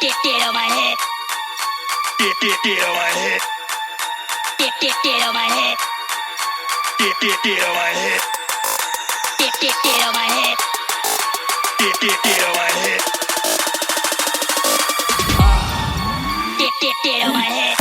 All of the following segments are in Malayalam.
Get on my head. Get on my head. Get on my head. Get on my head. Get on my head. Get on my head. Get on my head. Get on my head. Get on my head.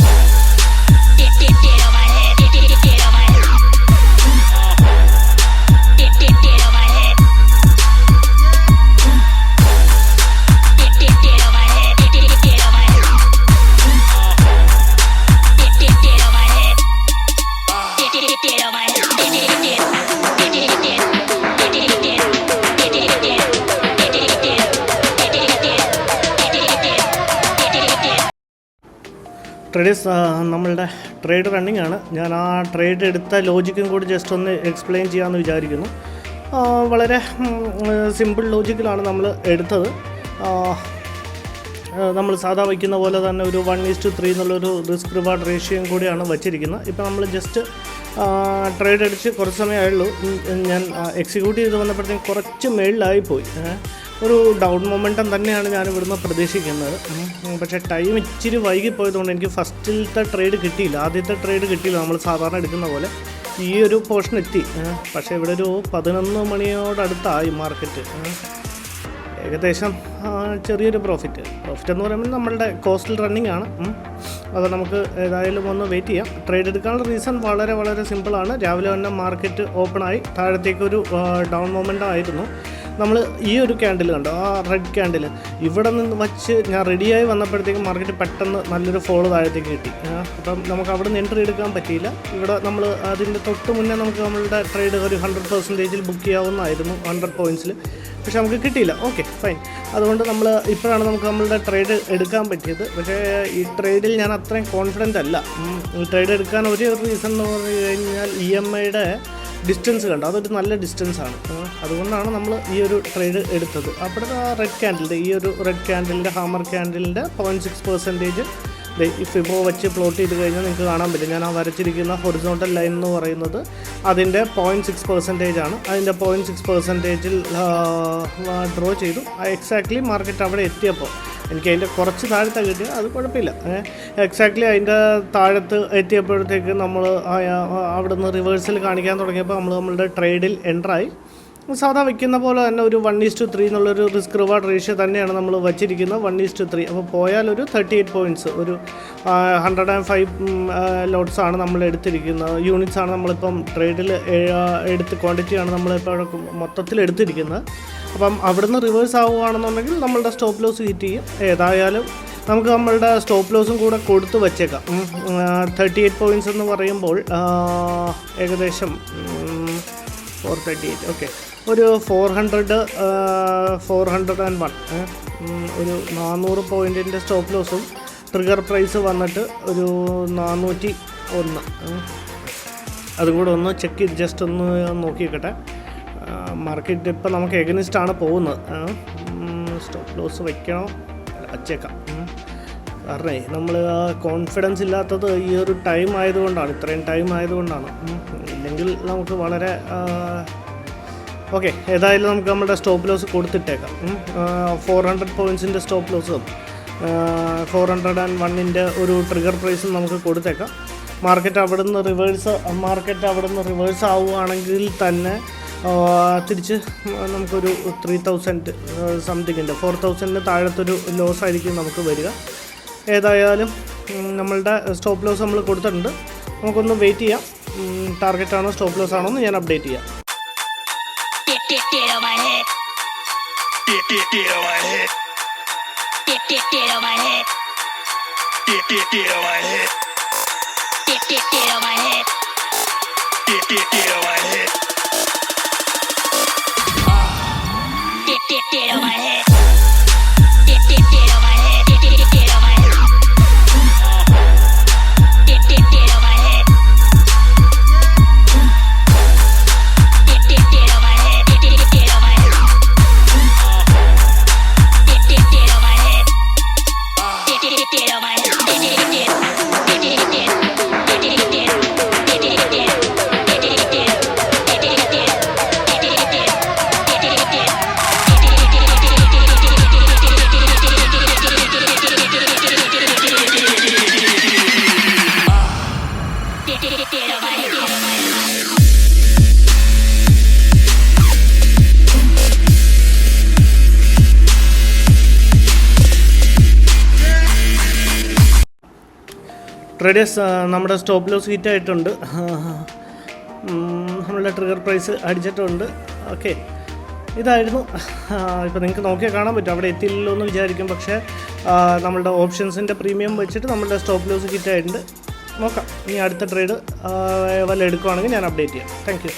Traders നമ്മളുടെ ട്രേഡ് റണ്ണിങ് ആണ്. ഞാൻ ആ ട്രേഡ് എടുത്ത ലോജിക്കും കൂടി ജസ്റ്റ് ഒന്ന് എക്സ്പ്ലെയിൻ ചെയ്യാമെന്ന് വിചാരിക്കുന്നു. വളരെ സിമ്പിൾ ലോജിക്കിലാണ് നമ്മൾ എടുത്തത്. നമ്മൾ സാധാ വയ്ക്കുന്ന പോലെ തന്നെ ഒരു 1:3 എന്നുള്ളൊരു റിസ്ക് റിവാർഡ് റേഷ്യോയും കൂടിയാണ് വച്ചിരിക്കുന്നത്. ഇപ്പോൾ നമ്മൾ ജസ്റ്റ് ട്രേഡ് അടിച്ച് കുറച്ച് സമയമായുള്ളൂ. ഞാൻ എക്സിക്യൂട്ട് ചെയ്ത് വന്നപ്പോഴത്തേക്കും കുറച്ച് മേളിലായിപ്പോയി. ഒരു ഡൗൺ മൊമെൻറ്റം തന്നെയാണ് ഞാൻ ഇവിടുന്ന് പ്രതീക്ഷിക്കുന്നത്. പക്ഷേ ടൈം ഇച്ചിരി വൈകിപ്പോയതുകൊണ്ട് എനിക്ക് ഫസ്റ്റിലത്തെ ട്രേഡ് കിട്ടിയില്ല, ആദ്യത്തെ ട്രേഡ് കിട്ടിയില്ല. നമ്മൾ സാധാരണ എടുക്കുന്ന പോലെ ഈ ഒരു പോർഷൻ എത്തി. പക്ഷേ ഇവിടെ ഒരു 11 മണിയോടടുത്തായി മാർക്കറ്റ്. ഏകദേശം ചെറിയൊരു പ്രോഫിറ്റ് എന്ന് പറയുമ്പോൾ നമ്മളുടെ കോസ്റ്റൽ റണ്ണിങ് ആണ്. അത് നമുക്ക് ഏതായാലും ഒന്ന് വെയിറ്റ് ചെയ്യാം. ട്രേഡ് എടുക്കാനുള്ള റീസൺ വളരെ വളരെ സിമ്പിളാണ്. രാവിലെ തന്നെ മാർക്കറ്റ് ഓപ്പണായി താഴത്തേക്കൊരു ഡൗൺ മൊമെൻ്റ് ആയിരുന്നു. നമ്മൾ ഈ ഒരു ക്യാൻഡിൽ കണ്ടോ, ആ റെഡ് ക്യാൻഡിൽ ഇവിടെ നിന്ന് വച്ച് ഞാൻ റെഡിയായി വന്നപ്പോഴത്തേക്കും മാർക്കറ്റ് പെട്ടെന്ന് നല്ലൊരു ഫോളോ താഴത്തേക്ക് കിട്ടി. അപ്പം നമുക്ക് അവിടെ നിന്ന് എൻട്രി എടുക്കാൻ പറ്റിയില്ല. ഇവിടെ നമ്മൾ അതിൻ്റെ തൊട്ട് മുന്നേ നമുക്ക് നമ്മളുടെ ട്രേഡ് ഒരു 100% ബുക്ക് ചെയ്യാവുന്നതായിരുന്നു 100 പോയിൻറ്റ്സിൽ. പക്ഷേ നമുക്ക് കിട്ടിയില്ല. Okay fine. അതുകൊണ്ട് നമ്മൾ ഇപ്പോഴാണ് നമുക്ക് നമ്മളുടെ ട്രേഡ് എടുക്കാൻ പറ്റിയത്. പക്ഷേ ഈ ട്രേഡിൽ ഞാൻ അത്രയും കോൺഫിഡൻ്റ് അല്ല. ഈ ട്രേഡ് എടുക്കാൻ ഒരു റീസൺ എന്ന് പറഞ്ഞു കഴിഞ്ഞാൽ EMIയുടെ ഡിസ്റ്റൻസ് കണ്ടോ, അതൊരു നല്ല ഡിസ്റ്റൻസാണ്. അതുകൊണ്ടാണ് നമ്മൾ ഈ ഒരു ട്രേഡ് എടുത്തത്. അവിടെ റെഡ് ക്യാൻഡിലിൻ്റെ ഈ ഒരു റെഡ് ക്യാൻഡിലിൻ്റെ ഹാമർ ക്യാൻഡിലിൻ്റെ 0.6% ഈ ഫിബോ വെച്ച് പ്ലോട്ട് ചെയ്ത് കഴിഞ്ഞാൽ നിങ്ങൾക്ക് കാണാൻ പറ്റും. ഞാൻ ആ വരച്ചിരിക്കുന്ന ഹൊറിസോണ്ടൽ ലൈൻ എന്ന് പറയുന്നത് അതിൻ്റെ 0.6% ആണ്. അതിൻ്റെ 0.6%ൽ ഡ്രോ ചെയ്തു. എക്സാക്ട്ലി മാർക്കറ്റ് അവിടെ എത്തിയപ്പോൾ എനിക്ക് അതിൻ്റെ കുറച്ച് താഴത്തെ കിട്ടിയത് അത് കുഴപ്പമില്ല. എക്സാക്ട്ലി അതിൻ്റെ താഴത്ത് എത്തിയപ്പോഴത്തേക്ക് നമ്മൾ അവിടെ നിന്ന് റിവേഴ്സൽ കാണിക്കാൻ തുടങ്ങിയപ്പോൾ നമ്മളുടെ ട്രേഡിൽ എൻ്ററായി. സാധാ വയ്ക്കുന്ന പോലെ തന്നെ ഒരു 1:3 എന്നുള്ളൊരു റിസ്ക് റിവാർഡ് റേഷ്യോ തന്നെയാണ് നമ്മൾ വച്ചിരിക്കുന്നത്. 1:3. അപ്പോൾ പോയാൽ ഒരു 38 പോയിൻറ്റ്സ്, ഒരു 105 ലോട്ട്സാണ് നമ്മൾ എടുത്തിരിക്കുന്നത്. യൂണിറ്റ്സാണ് നമ്മളിപ്പം ട്രേഡിൽ ക്വാണ്ടിറ്റിയാണ് നമ്മളിപ്പോൾ മൊത്തത്തിൽ എടുത്തിരിക്കുന്നത്. അപ്പം അവിടുന്ന് റിവേഴ്സ് ആവുകയാണെന്നുണ്ടെങ്കിൽ നമ്മളുടെ സ്റ്റോപ്പ് ലോസ് ഹിറ്റ് ചെയ്യും. ഏതായാലും നമുക്ക് നമ്മളുടെ സ്റ്റോപ്പ് ലോസും കൂടെ കൊടുത്ത് വച്ചേക്കാം. 38 പോയിൻറ്റ്സ് എന്ന് പറയുമ്പോൾ ഏകദേശം 438. ഓക്കെ, ഒരു 401 ഒരു 400 പോയിൻറ്റിൻ്റെ സ്റ്റോപ്പ് ലോസും ട്രിഗർ പ്രൈസ് വന്നിട്ട് ഒരു 401. അതും കൂടെ ഒന്ന് ചെക്ക് ചെയ്ത് ജസ്റ്റ് ഒന്ന് നോക്കിക്കട്ടെ. മാർക്കറ്റ് ഇപ്പം നമുക്ക് എഗനിസ്റ്റാണ് പോകുന്നത്. സ്റ്റോപ്പ് ലോസ് വച്ചേക്കാം. കാരണം നമ്മൾ കോൺഫിഡൻസ് ഇല്ലാത്തത് ഈ ഒരു ടൈം ആയതുകൊണ്ടാണ്, ഇത്രയും ടൈം ആയതുകൊണ്ടാണ്. ഇല്ലെങ്കിൽ നമുക്ക് വളരെ ഓക്കെ. ഏതായാലും നമുക്ക് നമ്മുടെ സ്റ്റോപ്പ് ലോസ് കൊടുത്തിട്ടേക്കാം. 400 പോയിൻറ്റ്സിൻ്റെ സ്റ്റോപ്പ് ലോസും 401ൻ്റെ ഒരു ട്രിഗർ പ്രൈസും നമുക്ക് കൊടുത്തേക്കാം. മാർക്കറ്റ് അവിടെ നിന്ന് റിവേഴ്സ് ആവുകയാണെങ്കിൽ തന്നെ തിരിച്ച് നമുക്കൊരു 3000 സംതിങ്ങിൻ്റെ 4000 താഴത്തൊരു ലോസ് ആയിരിക്കും നമുക്ക് വരിക. ഏതായാലും നമ്മളുടെ സ്റ്റോപ്പ് ലോസ് നമ്മൾ കൊടുത്തിട്ടുണ്ട്. നമുക്കൊന്ന് വെയിറ്റ് ചെയ്യാം. ടാർഗറ്റാണോ സ്റ്റോപ്പ് ലോസ് ആണോ എന്ന് ഞാൻ അപ്ഡേറ്റ് ചെയ്യാം. ട്രേഡേഴ്സ് നമ്മുടെ സ്റ്റോപ്പ് ലോസ് ഹിറ്റ് ആയിട്ടുണ്ട്. നമ്മളുടെ ട്രിഗർ പ്രൈസ് അടിച്ചിട്ടുണ്ട്. ഓക്കെ, ഇതായിരുന്നു. ഇപ്പോൾ നിങ്ങൾക്ക് നോക്കിയാൽ കാണാൻ പറ്റും, അവിടെ എത്തിയില്ലല്ലോ എന്ന് വിചാരിക്കും. പക്ഷേ നമ്മളുടെ ഓപ്ഷൻസിൻ്റെ പ്രീമിയം വെച്ചിട്ട് നമ്മളുടെ സ്റ്റോപ്പ് ലോസ് ഹിറ്റ് ആയിട്ടുണ്ട്. നോക്കാം, ഇനി അടുത്ത ട്രേഡ് വല്ല എടുക്കുവാണെങ്കിൽ ഞാൻ അപ്ഡേറ്റ് ചെയ്യാം. Thank you.